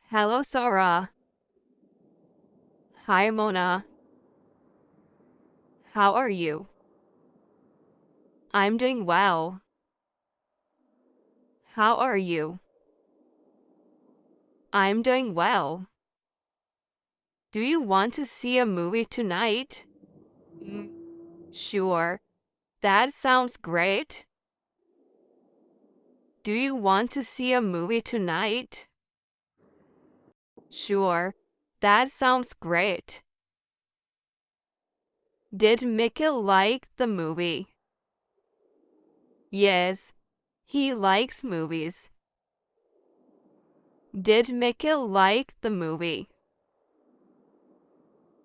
Hello, Sarah. Hi, Mona. How are you? I'm doing well. How are you? I'm doing well. Do you want to see a movie tonight? Mm, sure. That sounds great. Do you want to see a movie tonight? Sure. That sounds great. Did Mickey like the movie? Yes, he likes movies. Did Mickey like the movie?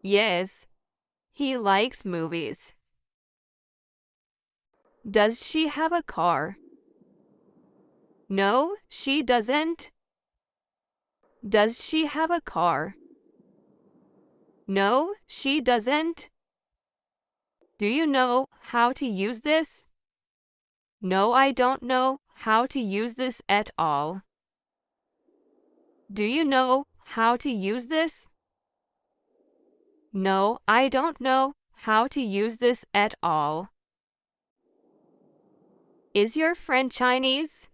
Yes, he likes movies. Does she have a car? No, she doesn't. Does she have a car? No, she doesn't. Do you know how to use this? No, I don't know how to use this at all. Do you know how to use this? No, I don't know how to use this at all. Is your friend Chinese?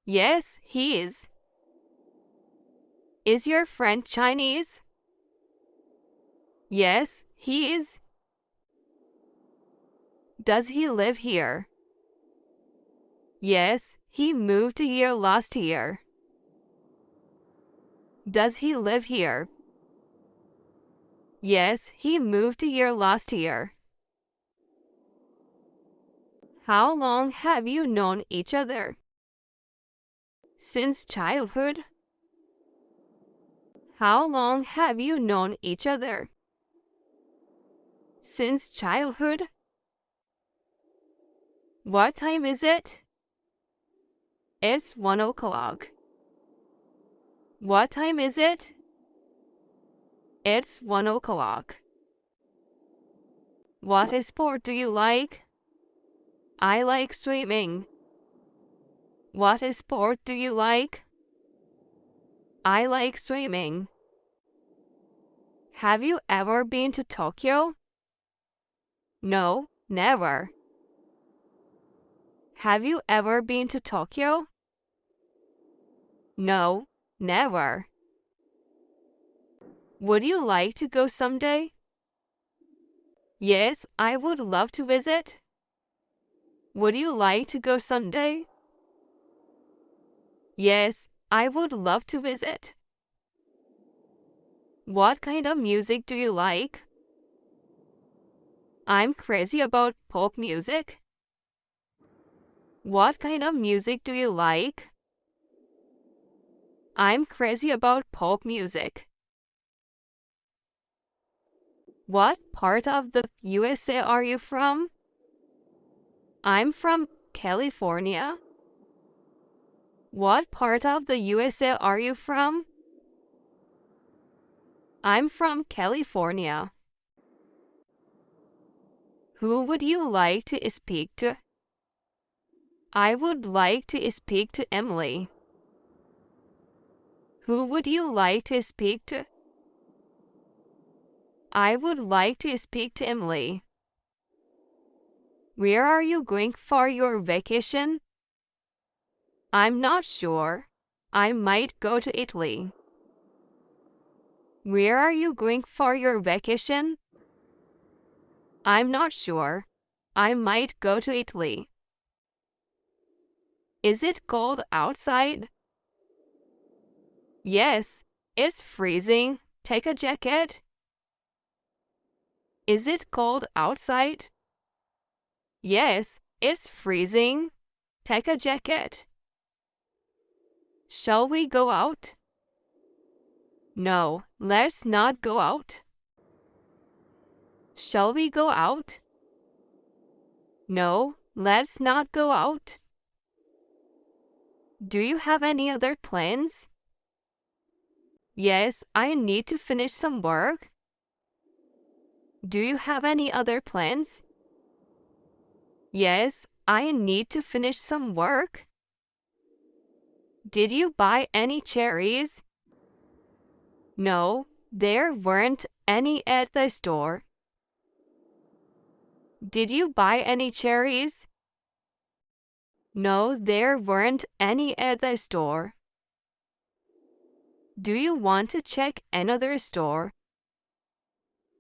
Yes, he is. Is your friend Chinese? Yes, he is. Does he live here? Yes, he moved here last year. Does he live here? Yes, he moved here last year. How long have you known each other? Since childhood. How long have you known each other? Since childhood. What time is it? It's 1 o'clock. What time is it? It's 1 o'clock. What sport do you like? I like swimming. What sport do you like? I like swimming. Have you ever been to Tokyo? No, never. Have you ever been to Tokyo? No, never. Would you like to go someday? Yes, I would love to visit. Would you like to go someday? Yes, I would love to visit. What kind of music do you like? I'm crazy about pop music. What kind of music do you like? I'm crazy about pop music. What part of the USA are you from? I'm from California. What part of the USA are you from? I'm from California. Who would you like to speak to? I would like to speak to Emily. Who would you like to speak to? I would like to speak to Emily. Where are you going for your vacation? I'm not sure. I might go to Italy. Where are you going for your vacation? I'm not sure. I might go to Italy. Is it cold outside? Yes, it's freezing. Take a jacket. Is it cold outside? Yes, it's freezing. Take a jacket. Shall we go out? No, let's not go out. Shall we go out? No, let's not go out. Do you have any other plans? Yes, I need to finish some work. Do you have any other plans? Yes, I need to finish some work. Did you buy any cherries? No, there weren't any at the store. Did you buy any cherries? No, there weren't any at the store. Do you want to check another store?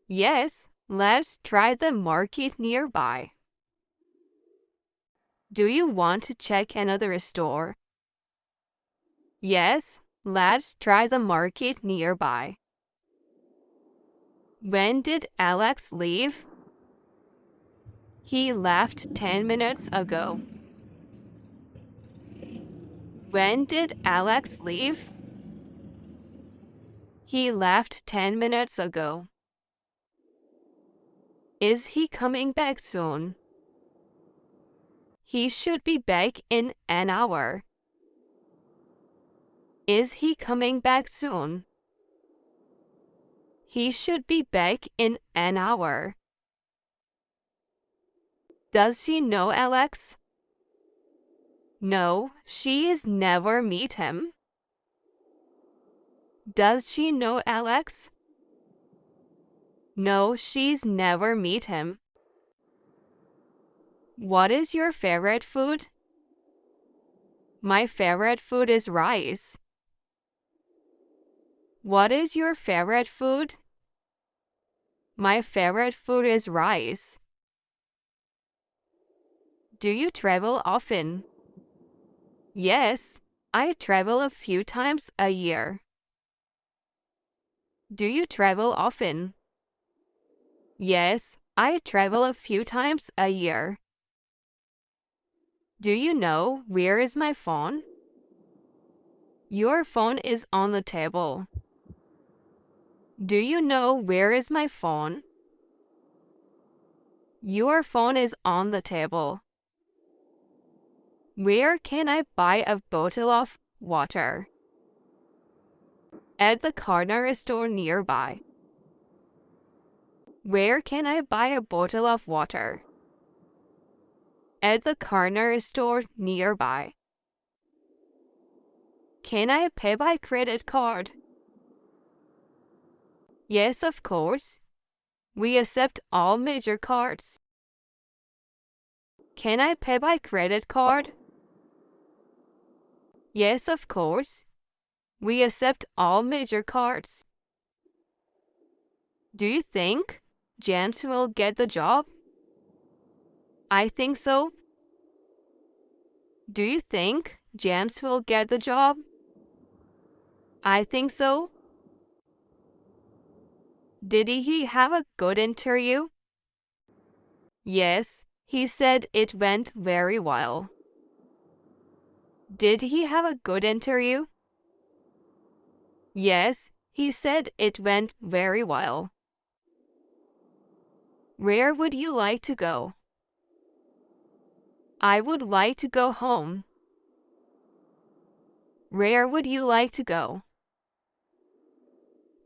Yes, let's try the market nearby. Do you want to check another store? Yes, let's try the market nearby. When did Alex leave? He left 10 minutes ago. When did Alex leave? He left 10 minutes ago. Is he coming back soon? He should be back in an hour. Is he coming back soon? He should be back in an hour. Does she know Alex? No, she's never met him. Does she know Alex? No, she's never met him. What is your favorite food? My favorite food is rice. What is your favorite food? My favorite food is rice. Do you travel often? Yes, I travel a few times a year. Do you travel often? Yes, I travel a few times a year. Do you know where is my phone? Your phone is on the table. Do you know where is my phone? Your phone is on the table. Where can I buy a bottle of water? At the corner store nearby. Where can I buy a bottle of water? At the corner store nearby. Can I pay by credit card? Yes, of course. We accept all major cards. Can I pay by credit card? Yes, of course. We accept all major cards. Do you think James will get the job? I think so. Do you think James will get the job? I think so. Did he have a good interview? Yes, he said it went very well. Did he have a good interview? Yes, he said it went very well. Where would you like to go? I would like to go home. Where would you like to go?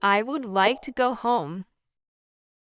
I would like to go home.